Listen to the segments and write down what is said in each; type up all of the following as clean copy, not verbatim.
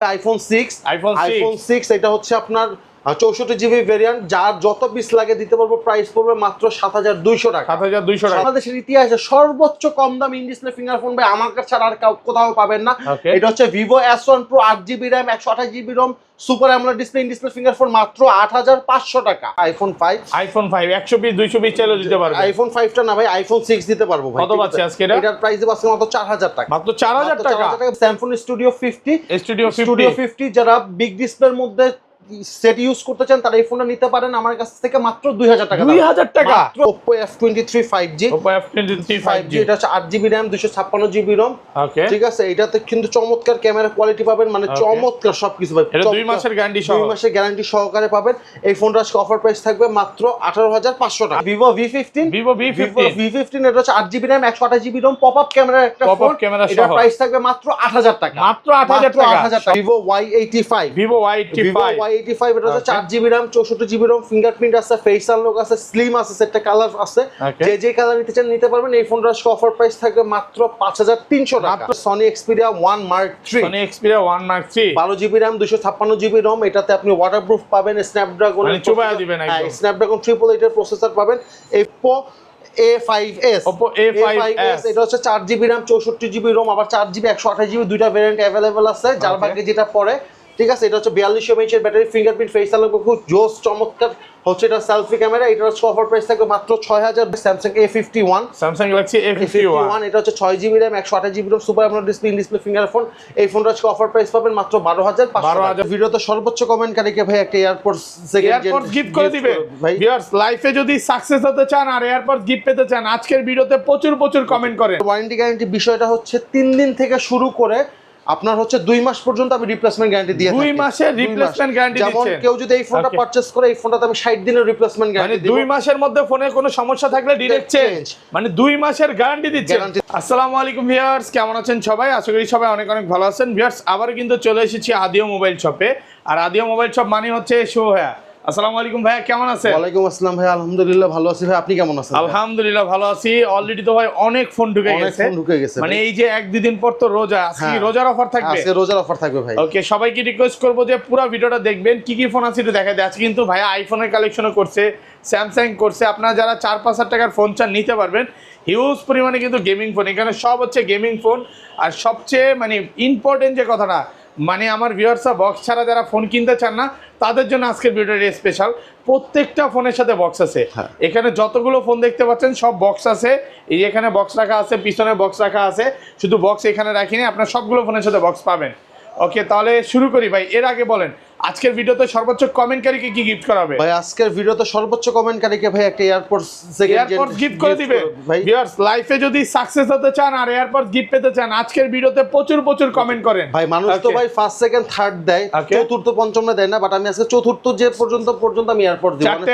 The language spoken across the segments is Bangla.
আইফোন 6 এটা হচ্ছে আপনার 64GB ভেরিয়েন্ট, যার যত পিস লাগে দিতে পারবো। প্রাইস পড়বে মাত্র 7200 টাকা। 7200 টাকা। বাংলাদেশের ইতিহাসে সর্বোচ্চ কম দাম ইন ডিসপ্লে ফিঙ্গারফোন ভাই আমার কাছে ছাড়া আর কোথাও পাবেন না। এটা হচ্ছে Vivo S1 Pro 8GB RAM 128GB ROM super AMOLED display in display fingerprint মাত্র 8500 টাকা। আইফোন 5 100 পিস 200 পিস চাইলেও দিতে পারবে। আইফোন 5 টা না ভাই, আইফোন 6 দিতে পারবো ভাই। কত পাচ্ছি আজকে এটা? এটার প্রাইস দেব আজকে মাত্র 4000 টাকা। মাত্র 4000 টাকা। স্যামসাং স্টুডিও 50 যারা বিগ ডিসপ্লের মধ্যে সেট ইউজ করতে চান তারা এই ফোনটা নিতে পারেন আমার কাছ থেকে মাত্র 2000 টাকা। 2000 টাকা। মাত্র Oppo F23 5G। Oppo F23 5G এটা হচ্ছে 8GB RAM 256GB ROM। ওকে, ঠিক আছে। এটাতে কিন্তু চমৎকার ক্যামেরা কোয়ালিটি পাবেন, মানে চমৎকার সবকিছু পাবেন। এটা 2 মাসের গ্যারান্টি সহ, 2 মাসের গ্যারান্টি সহকারে পাবেন। এই ফোনটার আজকে অফার প্রাইস থাকবে মাত্র 18500 টাকা। Vivo V15 এটা হচ্ছে 8GB RAM 128GB ROM popup ক্যামেরার একটা ফোন। এটার প্রাইস থাকবে মাত্র 8000 টাকা। মাত্র 8000 টাকা। Vivo Y85 এটা হচ্ছে 4GB RAM 64GB ROM fingerprint আছে, ফেস আনলক আছে, স্লিম আছে, সেটটা কালার আছে। যে কালার নিতে চান নিতে পারবেন। এই ফোনটার আজকে অফার প্রাইস থাকবে মাত্র 5300 টাকা। Sony Xperia 1 Mark III 12GB RAM 256GB ROM। এটাতে আপনি ওয়াটারপ্রুফ পাবেন, স্ন্যাপড্রাগন মানে চুবায়া দিবেন একদম। স্ন্যাপড্রাগন 888 এর প্রসেসর পাবেন। Oppo A5s এটা হচ্ছে 4GB RAM 64GB ROM আবার 4GB 128GB দুইটা ভেরিয়েন্ট अवेलेबल আছে, যার ভাগ্যে যেটা পড়ে। ঠিক আছে। এটা হচ্ছে 4200 mAh এর ব্যাটারি, ফিঙ্গারপ্রিন্ট, ফেস আনলক, খুব জোস চমৎকার হচ্ছে এটা সেলফি ক্যামেরা। এটার অফার প্রাইস থাকবে মাত্র 6000। Samsung A51 এটা হচ্ছে 6GB RAM 128GB ROM super AMOLED display in display ফিঙ্গারফোন। এই ফোনটার অফার প্রাইস পাবেন মাত্র 12500। ভিডিওতে সর্বোচ্চ কমেন্টকারীকে ভাই একটা এয়ারপোর্টস গিফট করে দিবে। ভিউয়ার্স, লাইফে যদি সাকসেস হতে চান আর এয়ারপোর্টস গিফট পেতে চান আজকের ভিডিওতে প্রচুর কমেন্ট করেন। ওয়ারেন্টি গ্যারান্টি বিষয়টা হচ্ছে 3 দিন থেকে শুরু করে আপনার হচ্ছে 2 মাস পর্যন্ত আমি রিপ্লেসমেন্ট গ্যারান্টি দিয়ে থাকি। 2 মাসের রিপ্লেসমেন্ট গ্যারান্টি দিচ্ছেন। যেমন কেউ যদি এই ফোনটা পারচেজ করে এই ফোনটাতে আমি 60 দিনের রিপ্লেসমেন্ট গ্যারান্টি দিব। 2 মাসের মধ্যে ফোনের কোনো সমস্যা থাকলে ডাইরেক্ট চেঞ্জ, মানে 2 মাসের গ্যারান্টি দিচ্ছেন। আসসালামু আলাইকুম ভিউয়ার্স, কেমন আছেন সবাই? আশা করি সবাই অনেক ভালো আছেন। ভিউয়ার্স, আবারো কিন্তু চলে এসেছি আদিও মোবাইল শপে। আর আদিও মোবাইল শপ মানে হচ্ছে সোহা। আসসালামু আলাইকুম ভাইয়া, কেমন আছেন? ওয়ালাইকুম আসসালাম ভাই, আলহামদুলিল্লাহ ভালো আছি ভাই, আপনি কেমন আছেন? আলহামদুলিল্লাহ ভালো আছি। অলরেডি তো ভাই অনেক ফোন ঢুকে গেছে, মানে এই যে 1-2 দিন পর তো রোজা, আজকে রোজার অফার থাকবে। আজকে রোজার অফার থাকবে ভাই। ওকে, সবাইকে রিকোয়েস্ট করব যে পুরো ভিডিওটা দেখবেন, কি ফোন আছে একটু দেখাই দেয়। আজকে কিন্তু ভাইয়া আইফোনের কালেকশনও করছে, স্যামসাং করছে। আপনারা যারা 4-5 টাকার ফোন চান নিতে পারবেন। হিউজ পরিমাণে কিন্তু গেমিং ফোন, এখানে সব হচ্ছে গেমিং ফোন। আর সবচেয়ে মানে ইম্পর্টেন্ট যে কথাটা, মানে আমার ভিউয়ার্সরা বক্স ছাড়া যারা ফোন কিনতে চান না তাদের জন্য আজকের ভিডিওটা স্পেশাল। প্রত্যেকটা ফোনের সাথে বক্স আছে। এখানে যতগুলো ফোন দেখতে পাচ্ছেন সব বক্স আছে। এই এখানে বক্স রাখা আছে, পিছনে বক্স রাখা আছে, শুধু বক্স এখানে রাখিনি, আপনার সবগুলো ফোনের সাথে বক্স পাবেন। ওকে, তাহলে শুরু করি ভাই। এর আগে বলেন আজকের ভিডিওতে সর্বোচ্চ কমেন্টকারীকে কি গিফট করা হবে? ভাই আজকের ভিডিওতে সর্বোচ্চ কমেন্টকারীকে ভাই একটা এয়ারপোর্টস গিফট করে দিবে। ভিউয়ার্স, লাইফে যদি সাকসেস হতে চান আর এয়ারপোর্টস গিফট পেতে চান আজকের ভিডিওতে প্রচুর কমেন্ট করেন। ভাই মানুষ তো ভাই ফার্স্ট সেকেন্ড থার্ড দেয়, চতুর্থ পঞ্চম না দেয় না, বাট আমি আজকে চতুর্থ যে পর্যন্ত আমি এয়ারপোর্টস দিব। 4টা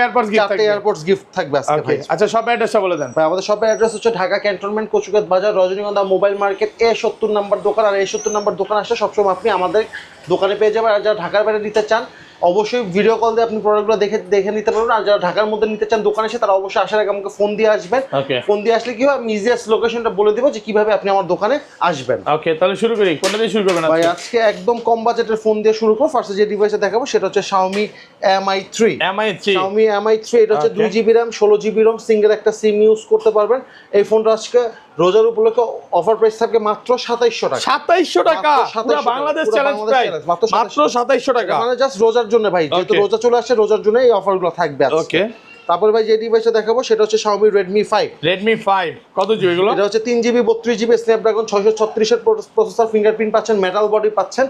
এয়ারপোর্টস গিফট থাকবে আজকে ভাই। আচ্ছা, সব অ্যাড্রেসটা বলে দেন ভাই। আমাদের শপের অ্যাড্রেস হচ্ছে ঢাকা ক্যান্টনমেন্ট, কচুগাছ বাজার, রজনীগন্ধা মোবাইল মার্কেট, A70 নম্বর দোকান। আর A70 নম্বর দোকান আসলে সবসময় আপনি আমাদের দোকানে পেয়ে যাবেন। আর যারা ঢাকার বাইরে নিতে চান অবশ্যই ভিডিও কল দিয়ে আপনি প্রোডাক্টগুলো দেখে নিতে পারবেন। আর যারা ঢাকার মধ্যে নিতে চান দোকানে এসে তারা অবশ্যই আসার আগে আমাকে ফোন দিয়ে আসবেন। ফোন দিয়ে আসলে কি হয়, আমি ইজিয়েস্ট লোকেশনটা বলে দেবো যে কিভাবে আপনি আমার দোকানে আসবেন। ওকে, তাহলে শুরু করি। কোনটা দিয়ে শুরু করবেন ভাই? আজকে একদম কম বাজেটের ফোন দিয়ে শুরু করব। ফার্স্টে যে ডিভাইসে দেখাবো সেটা হচ্ছে Xiaomi Mi3। Xiaomi Mi3 এটা হচ্ছে 2GB RAM 16GB ROM single একটা সিম ইউজ করতে পারবেন। এই ফোনটা আজকে রোজার উপলক্ষে অফার প্রাইস থাকবে মাত্র 2700 টাকা। 2700 টাকা পুরো বাংলাদেশ চ্যালেঞ্জ প্রাইস, মাত্র 2700 টাকা। মানে জাস্ট রোজার জন্য ভাই, যেহেতু রোজা চলে আসছে রোজার জন্য এই অফারগুলো থাকবে আজকে। ওকে, তারপরে ভাই যে ডিভাইসটা দেখাবো সেটা হচ্ছে Xiaomi Redmi 5। কত জিবি এগুলো? এটা হচ্ছে 3GB 32GB স্ন্যাপড্রাগন 636 এর প্রসেসর, ফিঙ্গারপ্রিন্ট পাচ্ছেন, মেটাল বডি পাচ্ছেন।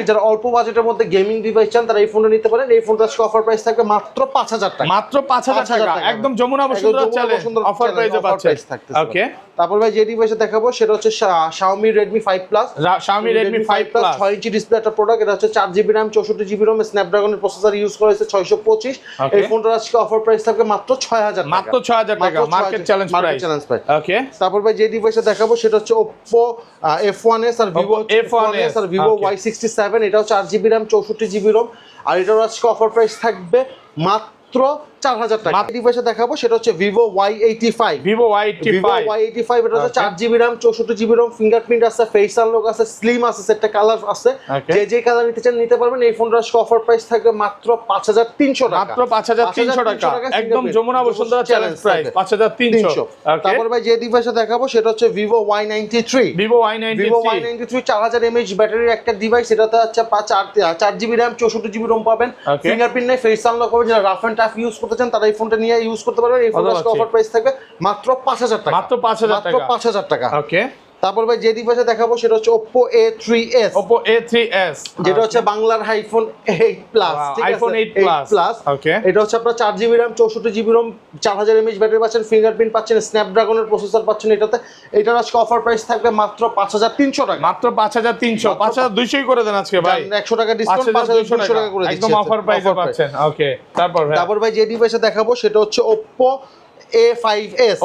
যারা অল্প বাজেটের মধ্যে গেমিং ডিভাইস চান তারা এই ফোনটা নিতে পারেন। এই ফোনটার অফার প্রাইস থাকবে মাত্র 5000 টাকা। মাত্র 5000 টাকা, একদম যমুনা বসুন্ধরা চ্যালেঞ্জ অফার প্রাইসে পাচ্ছেন। ওকে, তারপর ভাই যে ডিভাইসটা দেখাবো সেটা হচ্ছে Xiaomi Redmi 5 Plus। Xiaomi Redmi 5 Plus 6 inch display একটা প্রোডাক্ট। এটা হচ্ছে 4GB RAM 64GB ROM স্ন্যাপড্রাগনের প্রসেসর ইউজ করা হয়েছে 625। এই ফোনটার আজকে অফার প্রাইস থাকবে মাত্র 6000 টাকা। মাত্র 6000 টাকা, মার্কেট চ্যালেঞ্জ প্রাইস। ওকে, তারপর ভাই যে ডিভাইসটা দেখাবো সেটা হচ্ছে Oppo F1s আর Vivo F1s আর Vivo Y67। এটা হচ্ছে 8GB RAM 64GB ROM। আর এটার আজকে অফার প্রাইস থাকবে মাত্র 4000 টাকা। ডিভাইসে দেখাবো সেটা হচ্ছে Vivo Y85। Vivo Y85 এটা হচ্ছে 4GB RAM 64GB ROM, fingerprint আছে, ফেস আনলক আছে, স্লিম আছে, সেটটা কালার আছে, যে কালার নিতে চান নিতে পারবেন। এই ফোনটার অফার প্রাইস থাকবে মাত্র 5300 টাকা, মাত্র 5300 টাকা, একদম যমুনা বসুন্ধরা চ্যালেঞ্জ প্রাইস 5300। তারপর ভাই যে ডিভাইসে দেখাবো সেটা হচ্ছে Vivo Y93। Vivo Y93 4000 mAh ব্যাটারির একটা ডিভাইস। এটাতে হচ্ছে 4GB RAM 64GB ROM পাবেন, ফিঙ্গারপ্রিন্ট নেই, ফেস আনলক পাবেন। যারা রাফ এন্ড টাফ ইউজ করতে চান তারা এই ফোনটা নিয়ে ইউজ করতে পারবেন। এই ফোনটার অফার প্রাইস থাকবে মাত্র 5000 টাকা, মাত্র 5000 টাকা। ওকে। তারপর ভাই যে ডিভাইসে দেখাবো সেটা হচ্ছে Oppo A3s। যেটা হচ্ছে বাংলার আইফোন 8 প্লাস, ঠিক আছে, আইফোন 8 প্লাস। ওকে, এটা হচ্ছে আপনার 4GB RAM 64GB ROM 4000 mAh battery পাচ্ছেন, ফিঙ্গারপ্রিন্ট পাচ্ছেন, স্ন্যাপড্রাগনের প্রসেসর পাচ্ছেন। এটার আজকে অফার প্রাইস থাকবে মাত্র 5300 টাকা, মাত্র 5300, 5200 করে দেন আজকে ভাই, 100 টাকা ডিসকাউন্ট, 5200 টাকা করে দিচ্ছি, একদম অফার প্রাইসে পাচ্ছেন। ওকে, তারপর ভাই যে ডিভাইসে দেখাবো সেটা হচ্ছে Oppo A5s।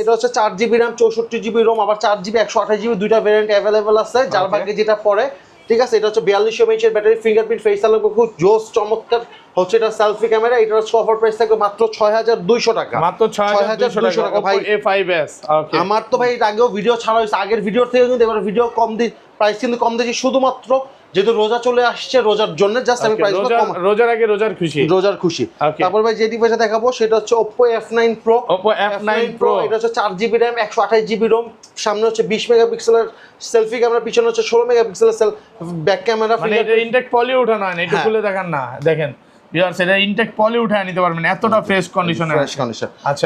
এটা হচ্ছে 4GB RAM 64GB ROM আবার 4GB 128GB দুইটা ভেরিয়েন্ট अवेलेबल আছে, যার ভাগ্যে যেটা পড়ে, ঠিক আছে। এটা হচ্ছে 4200 mAh এর ব্যাটারি, ফিঙ্গারপ্রিন্ট, ফেস আনলক খুব জোস চমৎকার হচ্ছে। এটা সেলফি ক্যামেরা। এটার অফার প্রাইস থাকবে মাত্র 6200 টাকা, মাত্র 6200 টাকা ভাই A5s। ওকে, আমার তো ভাই এর আগেও ভিডিও ছাড়া হয়েছে, আগের ভিডিও থেকে কিন্তু এবার ভিডিও কম দিই, প্রাইস কিন্তু কম দিয়েছি শুধুমাত্র যেহেতু রোজা চলে আসছে, রোজার জন্য জাস্ট আমি প্রাইসটা কম, রোজার আগে রোজার খুশি। তারপর ভাই যে ডিভাইসে দেখাবো সেটা হচ্ছে Oppo F9 Pro। এটা হচ্ছে 4GB RAM 128GB ROM, সামনে হচ্ছে 20 মেগাপিক্সেলের সেলফি ক্যামেরা, পিছনে হচ্ছে 16 মেগাপিক্সেলের ব্যাক ক্যামেরা। মানে এটা ইনটেক পলি ওঠানো হয় না, একটু খুলে দেখান না, দেখেন ভিউয়ার্স, এটা ইনটেক পলি উঠায় নিতে পারবেন, এতটা ফ্রেশ কন্ডিশনে আছে। আচ্ছা,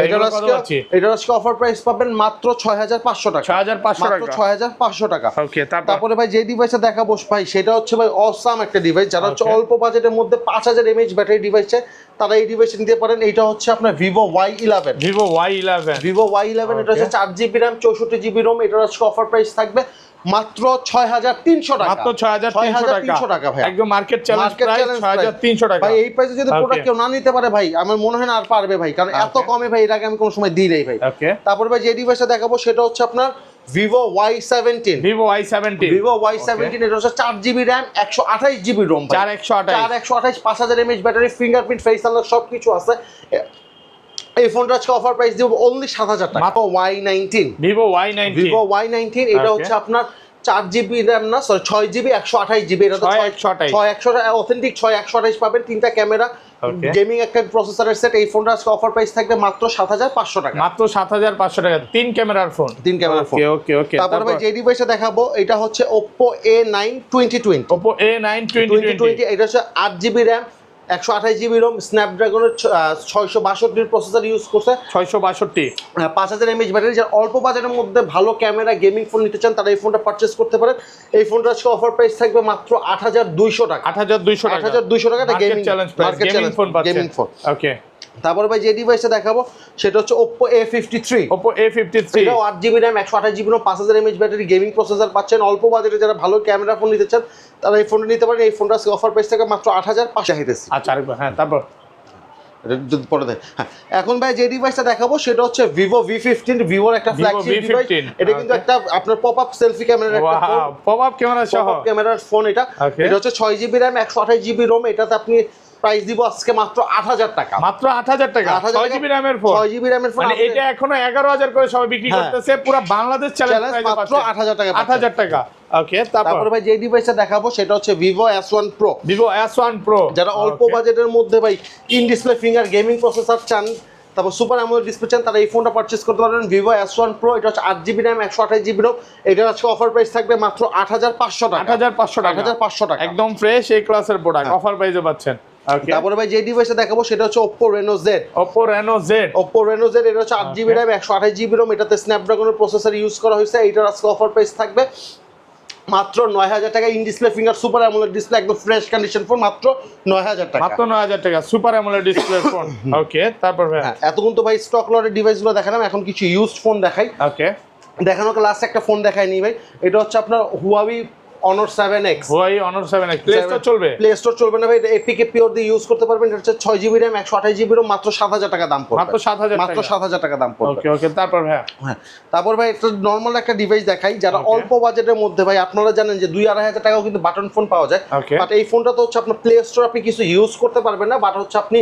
এটার আজকে অফার প্রাইস পাবেন মাত্র 6500 টাকা, 6500 টাকা। ওকে, তারপরে ভাই যে ডিভাইসে দেখাবো ভাই সেটা হচ্ছে ভাই অসাম একটা ডিভাইস। যারা হচ্ছে অল্প বাজেটের মধ্যে 5000 mAh ব্যাটারি ডিভাইস চাই তারা এই ডিভাইস নিতে পারেন। এটা হচ্ছে আপনার Vivo Y11। এটা হচ্ছে 4GB RAM 64GB ROM। এটার আজকে অফার প্রাইস থাকবে মাত্র 6300 টাকা, মাত্র 6300 টাকা ভাই, একদম মার্কেট চ্যালেঞ্জ প্রাইস 6300 টাকা। ভাই এই প্রাইসে যদি প্রোডাক্ট কেউ না নিতে পারে ভাই, আমার মনে হয় না আর পারবে ভাই, কারণ এত কমে ভাই এর আগে আমি কোনো সময় দিই নাই ভাই। তারপর ভাই যে ডিভাইসটা দেখাবো সেটা হচ্ছে আপনার Vivo Y17। এটা হচ্ছে 4GB RAM 128GB ROM, 4128 5000 mAh battery, fingerprint, face unlock সবকিছু আছে। এই ফোনটা আজকে অফার প্রাইস দিব অনলি 7000 টাকা। Vivo Y19 এটা হচ্ছে আপনার 4GB RAM না, সরি 6GB 128GB। এটা তো 6128 অথেন্টিক 6128 পাবেন, তিনটা ক্যামেরা, গেমিং একটা প্রসেসরের সেট। এই ফোনটা আজকে অফার প্রাইস থাকবে মাত্র 7500 টাকা, মাত্র 7500 টাকা, তিন ক্যামেরার ফোন। ওকে। তারপর ভাই যে ডিভাইসে দেখাবো এটা হচ্ছে Oppo A9 2020। এটা হচ্ছে 8GB RAM 128GB ROM, স্ন্যাপড্রাগনের 662 processor use করছে, 662, 5000 mAh ব্যাটারি। যারা অল্প বাজেটের মধ্যে ভালো ক্যামেরা গেমিং ফোন নিতে চান তারা এই ফোনটা পারচেজ করতে পারেন। এই ফোনটার আজকে অফার প্রাইস থাকবে মাত্র 8200 টাকা, 8200 টাকা, gaming challenge price, gaming phone. Okay, তারপর ভাই যে ডিভাইসটা দেখাবো সেটা হচ্ছে Oppo A53। এটাও 8GB RAM 128GB ROM 5000 mAh battery, gaming processor পাচ্ছেন। অল্প বাজেটে যারা ভালো ক্যামেরা ফোন নিতে চান তারা এই ফোনটা নিতে পারেন। এই ফোনটা অফার প্রাইস থেকে মাত্র 8500 চাইতেছি। আচ্ছা, আরেকবার তারপর যদি পরে দেয়। এখন ভাই যে ডিভাইসটা দেখাবো সেটা হচ্ছে Vivo V15। ভিভোর একটা ফ্ল্যাগশিপ ডিভাইস। এটা কিন্তু একটা আপনার পপআপ সেলফি ক্যামেরার একটা ফোন, পপআপ ক্যামেরার ফোন। এটা হচ্ছে 6GB RAM 128GB ROM। এটাতে আপনি প্রাইস দিব আজকে মাত্র 8000 টাকা, মাত্র 8000 টাকা, 6GB RAM এর ফোন, 6GB RAM এর ফোন। মানে এটা এখনো 11000 করে সবাই বিক্রি করতেছে, পুরো বাংলাদেশ চ্যালেঞ্জ প্রাইসে মাত্র 8000 টাকা, 8000 টাকা। ওকে, তারপর ভাই যে ডিভাইসটা দেখাবো সেটা হচ্ছে Vivo S1 Pro। যারা অল্প বাজেটের মধ্যে ভাই in display finger gaming processor চান, তারপর সুপার অ্যামোলেড ডিসপ্লে চান, তারা এই ফোনটা পারচেজ করতে পারবেন। Vivo S1 Pro। এটা হচ্ছে 8GB RAM 128GB ROM। এটার আজকে অফার প্রাইস থাকবে মাত্র 8500 টাকা, 8500 টাকা, একদম ফ্রেশ এই ক্লাসের প্রোডাক্ট অফার প্রাইসে পাচ্ছেন। তারপরে ভাই যে ডিভাইসটা দেখাবো সেটা হচ্ছে Oppo Reno Z। এটা হচ্ছে 8GB RAM 128GB ROM। এটাতে স্ন্যাপড্রাগনের প্রসেসর ইউজ করা হয়েছে। এটার আজকে অফার প্রাইস থাকবে মাত্র 9000 টাকা, in display finger super AMOLED display, একদম ফ্রেশ কন্ডিশন ফোন, মাত্র 9000 টাকা, মাত্র 9000 টাকা, super AMOLED display phone. Okay, তারপর ভাই এতক্ষণ তো ভাই স্টক লটের ডিভাইসগুলো দেখালাম, এখন কিছু ইউজড ফোন দেখাই। ওকে, দেখানোকে লাস্ট একটা ফোন দেখাইনি ভাই। এটা হচ্ছে আপনার Huawei Honor 7X। Play store চলবে না ভাই, এটা APK পিওর দিয়ে ইউজ করতে পারবেন। এটা হচ্ছে 6GB RAM 128GB ROM, মাত্র 7000 টাকা দাম পড়বে, মাত্র 7000 টাকা দাম পড়বে। ওকে, তারপর ভাই তারপর ভাই একটা নরমাল একটা ডিভাইস দেখাই। যারা অল্প বাজেটের মধ্যে ভাই, আপনারা জানেন যে 2-2500 টাকাও কিন্তু বাটন ফোন পাওয়া যায়, বাট এই ফোনটা তো হচ্ছে আপনার প্লে স্টোর আপনি কিছু ইউজ করতে পারবেন না, বাট হচ্ছে আপনি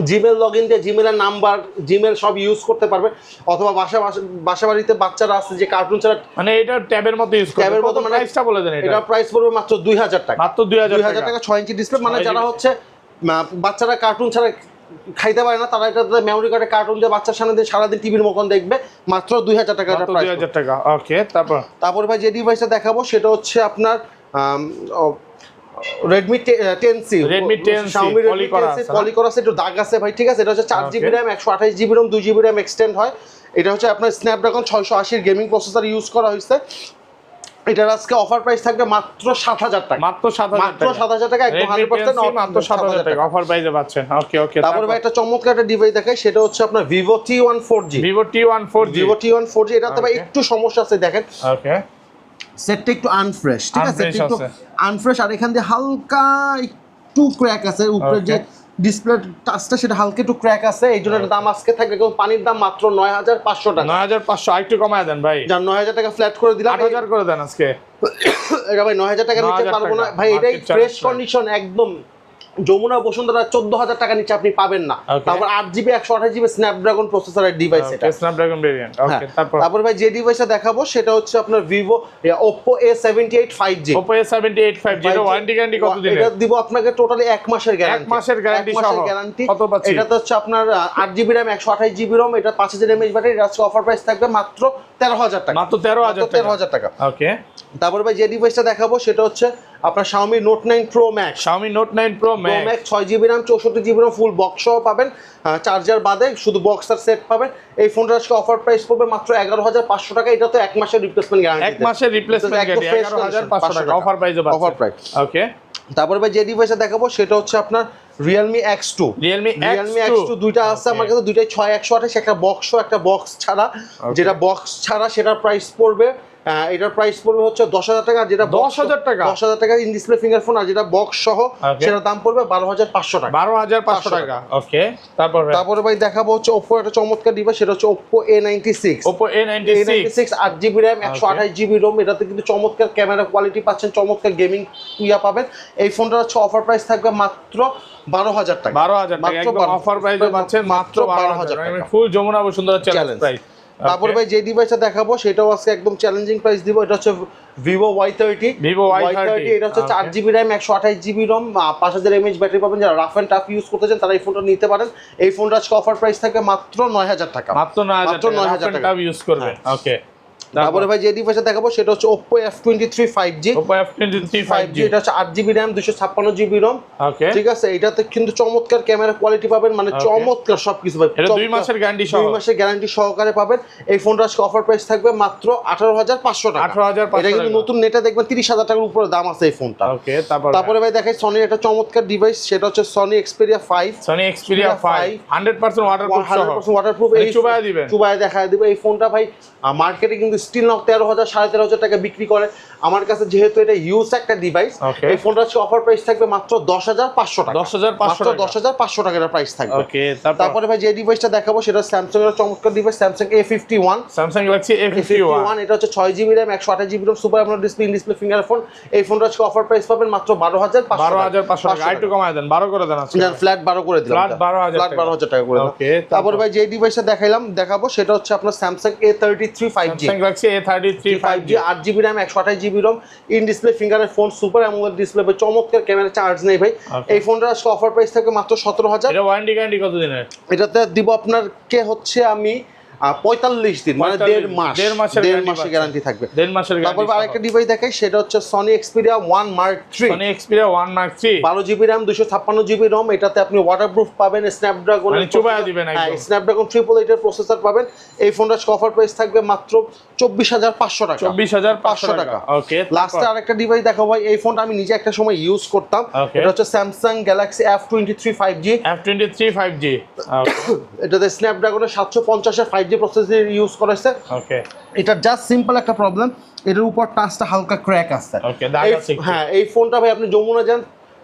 জিমেল লগ ইন দিয়ে জিমেলের নাম্বার জিমেল সব ইউজ করতে পারবে, অথবা বাসা বাড়িতে বাচ্চারা আছে যে কার্টুন ছাড়া, মানে এটা ট্যাবের মতো ইউজ করবে। ট্যাবের মতো, মানে প্রাইসটা বলে দেন। এটা প্রাইস পড়বে মাত্র 2000 টাকা। মাত্র 2000 টাকা 6 ইঞ্চি ডিসপ্লে। মানে যারা হচ্ছে বাচ্চারা কার্টুন ছাড়া খাইতে পারে না, তারা এটা মেমোরি কার্ডে কার্টুন দিয়ে বাচ্চার সামনে দিয়ে সারাদিন টিভির মতন দেখবে, মাত্র 2000 টাকা এটা প্রাইস। 2000 টাকা। ওকে, তারপর ভাই যে ডিভাইসটা দেখাবো সেটা হচ্ছে আপনার Redmi 10C, Xiaomi Redmi 10C পলি করা আছে, একটু দাগ আছে ভাই, ঠিক আছে। এটা হচ্ছে 4GB RAM 128GB ROM 2GB RAM extend হয়। এটা হচ্ছে আপনার স্ন্যাপড্রাগন 680 গেমিং প্রসেসর ইউজ করা হয়েছে। এটার আজকে অফার প্রাইস থাকবে মাত্র 7000 টাকা। মাত্র 7000 টাকা, একদম 100% অফ, মাত্র 7000 টাকা অফার প্রাইসে পাচ্ছেন। ওকে। তারপরে ভাই একটা চমৎকার একটা ডিভাইস দেখাই, সেটা হচ্ছে আপনার Vivo T1 4G। Vivo T1 4G, এটাতে ভাই একটু সমস্যা আছে, দেখেন ওকে সেটটা একটু আনফ্রেশ, ঠিক আছে, একটু আনফ্রেশ, আর এখান দিয়ে হালকা একটু ক্র্যাক আছে, উপরে যে ডিসপ্লে টাচটা সেটা হালকা একটু ক্র্যাক আছে, এই জন্য দাম আজকে থাকবে এবং পানির দাম মাত্র 9500 টাকা। 9500, আরেকটু কমায় দেন ভাই, যান 9000 টাকা ফ্ল্যাট করে দিলাম, 8000 করে দেন আজকে। এটা ভাই 9000 টাকা নিচে পারবো না ভাই, এটাই ফ্রেশ কন্ডিশন একদম। যমুনা বসুন্ধরা 14000 টাকা নিচে আপনি পাবেন না। তারপর 8GB 128GB স্ন্যাপড্রাগন প্রসেসরের ডিভাইস, এটা স্ন্যাপড্রাগন ভেরিয়েন্ট। ওকে, তারপর ভাই যে ডিভাইসটা দেখাবো সেটা হচ্ছে আপনার Vivo Oppo A78 5G। Oppo A78 5G এর ওয়ারেন্টি গ্যারান্টি কত দিনের? এটা দিব আপনাকে টোটালি 1 মাসের গ্যারান্টি। 1 মাসের গ্যারান্টি সহ কত পাচ্ছি? এটা হচ্ছে আপনার 8GB RAM 128GB ROM, এটা 5000 mAh ব্যাটারি। আজকে অফার প্রাইস থাকবে মাত্র 13000 টাকা। মাত্র 13000 টাকা। ওকে, তারপর ভাই যে ডিভাইসটা দেখাবো সেটা হচ্ছে আপনার Xiaomi Note 9 Pro Max। Xiaomi Note 9 Pro Max 6GB RAM 64GB ROM full box সহ পাবেন, চার্জার বাদে শুধু বক্স আর সেট পাবেন। এই ফোনটার আজকে অফার প্রাইস পড়বে মাত্র 11500 টাকা। এটা তো 1 মাসের রিপ্লেসমেন্ট গ্যারান্টি, 1 মাসের রিপ্লেসমেন্ট গ্যারান্টি 11500 টাকা অফার প্রাইসে পাচ্ছেন। Offer price. ওকে, তারপর ভাই যে ডিভাইসটা দেখাবো সেটা হচ্ছে আপনার Realme X2। Realme X2 দুইটা আছে আমার কাছে, দুইটাই 6128, একটা বক্স একটা বক্স ছাড়া। যেটা বক্স ছাড়া সেটার প্রাইস পড়বে, এটার প্রাইস পড়বে হচ্ছে 10000 টাকা। যেটা 10000 টাকা, 10000 টাকা ইন ডিসপ্লে ফিঙ্গারফোন, আর যেটা বক্স সহ সেটার দাম পড়বে 12500 টাকা। 12500 টাকা। ওকে, তারপরে ভাই দেখাবো হচ্ছে Oppo একটা চমৎকার ডিভাইস, সেটা হচ্ছে Oppo A96। Oppo A96 8GB RAM 128GB ROM, এটাতে কিন্তু চমৎকার ক্যামেরা কোয়ালিটি পাচ্ছেন, চমৎকার গেমিং পাবেন। এই ফোনটার হচ্ছে অফার প্রাইস থাকবে মাত্র 12000 টাকা। 12000 টাকা একদম অফার প্রাইসে পাচ্ছেন মাত্র 12000 টাকা। ফুল যমুনা বসুন্ধরা চ্যালেঞ্জ প্রাইস। তারপরে ভাই যে ডিভাইসটা দেখাবো সেটাও আজকে একদম চ্যালেঞ্জিং প্রাইস দিব, এটা হচ্ছে Vivo Y30। এটা হচ্ছে 4GB RAM 128GB ROM 5000 mAh battery পাবেন। যারা রাফ এন্ড টাফ ইউজ করতে চান তারা এই ফোনটা নিতে পারেন। এই ফোনটা আজকে অফার প্রাইস থাকে মাত্র 9000 টাকা। মাত্র 9000 টাকা ইউজ করবে। ওকে, তারপরে ভাই যে ডিভাইসটা দেখাবো সেটা হচ্ছে Oppo F23 5G। Oppo F23 5G এটা হচ্ছে 8GB RAM 256GB ROM। ওকে, ঠিক আছে, এটাতে কিন্তু চমৎকার ক্যামেরা কোয়ালিটি পাবেন, মানে চমৎকার সবকিছু ভাই। এটা 2 মাসের গ্যারান্টি সহ, 2 মাসের গ্যারান্টি সহকারে পাবেন। এই ফোনটার আজকে অফার প্রাইস থাকবে মাত্র 18500 টাকা। 18500 এটা কিন্তু নতুন নেটে দেখবেন 30000 টাকার উপরে দাম আছে এই ফোনটা। ওকে, তারপরে ভাই দেখাই Sony একটা চমৎকার ডিভাইস, সেটা হচ্ছে Sony Xperia 5। Sony Xperia 5 100% waterproof সহ, 100% ওয়াটারপ্রুফ। এই চুবায়া দেখায় দিবেন। এই ফোনটা ভাই মার্কেটে কিন্তু স্টিল নক 13000 13500 টাকা বিক্রি করে। আমার কাছে যেহেতু এটা ইউজ একটা ডিভাইস, এই ফোনটার অফার প্রাইস থাকবে মাত্র 10500 টাকা। 10500 টাকার প্রাইস থাকবে। ওকে, তারপরে ভাই যে ডিভাইসটা দেখাবো সেটা স্যামসাং এর চমৎকার device, Samsung A51। Samsung Galaxy A51 এটা হচ্ছে 6GB RAM 128GB ROM super AMOLED display, in display ফিঙ্গারফোন। এই ফোনটার অফার প্রাইস পাবেন মাত্র 12500 টাকা। আরেকটু কমায় দেন, 12 করে দেন আজকে। ফ্ল্যাট 12 করে দিলাম, ফ্ল্যাট 12000 টাকা করে দিলাম। ওকে, তারপর ভাই যে ডিভাইসটা দেখাবো সেটা হচ্ছে আপনার Samsung A33 5G। Samsung Galaxy A33 5G 8GB RAM 128GB ROM, in display ফিঙ্গারের ফোন, সুপার অ্যামোলেড ডিসপ্লে, চমৎকার ক্যামেরা, চার্জ নেই ভাই। এই ফোনটার অফার প্রাইস থাকে মাত্র 17000। এটা ওয়ারেন্টি গ্যারান্টি কত দিনের? এটাতে দিব আপনাকে হচ্ছে আমি 45 দিন, মানে 1.5 মাসের গ্যারান্টি থাকবে। 1.5 মাসের গ্যারান্টি। তারপর আরেকটা ডিভাইস দেখাই, সেটা হচ্ছে Sony Xperia 1 Mark III। Sony Xperia 1 Mark III 12GB RAM 256GB ROM, এটাতে আপনি ওয়াটারপ্রুফ পাবেন, স্ন্যাপড্রাগন মানে চুবায়া দিবেন একদম, স্ন্যাপড্রাগন 888 এর প্রসেসর পাবেন। এই ফোনটার অফার প্রাইস থাকবে মাত্র 24500 টাকা। 24500 টাকা। ওকে, লাস্টে আরেকটা ডিভাইস দেখো ভাই, এই ফোনটা আমি নিজে একটা সময় ইউজ করতাম। এটা হচ্ছে Samsung Galaxy F23 5G। F23 5G এটাতে স্ন্যাপড্রাগনের 750 এর 5G প্রসেসর ইউজ করা হয়েছে। ওকে, এটা জাস্ট সিম্পল একটা প্রবলেম, এটার উপর টাচটা হালকা ক্র্যাক আছে। ওকে, দাগ আছে। হ্যাঁ, এই ফোনটা ভাই আপনি যমুনা যান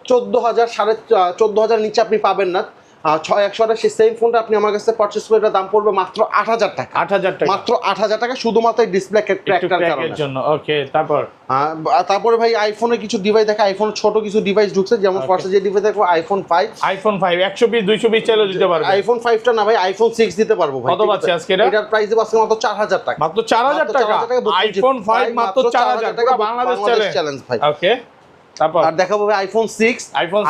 14000 14500 নিচে আপনি পাবেন না। 6128 সেম ফোনটা আপনি আমার কাছে পারচেজ করে এটার দাম পড়বে মাত্র 8000 টাকা। 8000 টাকা মাত্র 8000 টাকা শুধুমাত্র ডিসপ্লে ক্র্যাকটার কারণে। জন্য। ওকে, তারপরে ভাই আইফোনের কিছু ডিভাইস দেখা, আইফোন ছোট কিছু ডিভাইস ঢুকছে, যেমন ফার্স্টে যে ডিভাইস দেখো আইফোন 5। আইফোন 5 120 220 চাইলেও দিতে পারবে। আইফোন 5টা না ভাই, আইফোন 6 দিতে পারবো ভাই। কত পাচ্ছি আজকে এটা? এটার প্রাইস দেব আজকে মাত্র 4000 টাকা। মাত্র 4000 টাকা আইফোন 5 মাত্র 4000 টাকা বাংলাদেশ চ্যালেঞ্জ ভাই। ওকে, তারপর আর দেখাবো ভাই আইফোন 6। আইফোন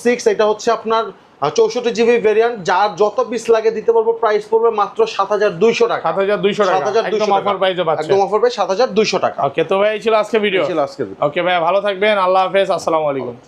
6 এটা হচ্ছে আপনার 64 জিবি ভেরিয়েন্ট, যার যত পিস লাগে দিতে পারবো। প্রাইস পড়বে মাত্র 7200 টাকা। 7200 টাকা একদম অফার প্রাইসে পাচ্ছেন। একদম অফার প্রাইস 7200 টাকা। ওকে, তো ভাই এই ছিল আজকে ভিডিও। ছিল আজকে। ওকে ভাই, ভালো থাকবেন, আল্লাহ হাফেজ, আসসালামু আলাইকুম।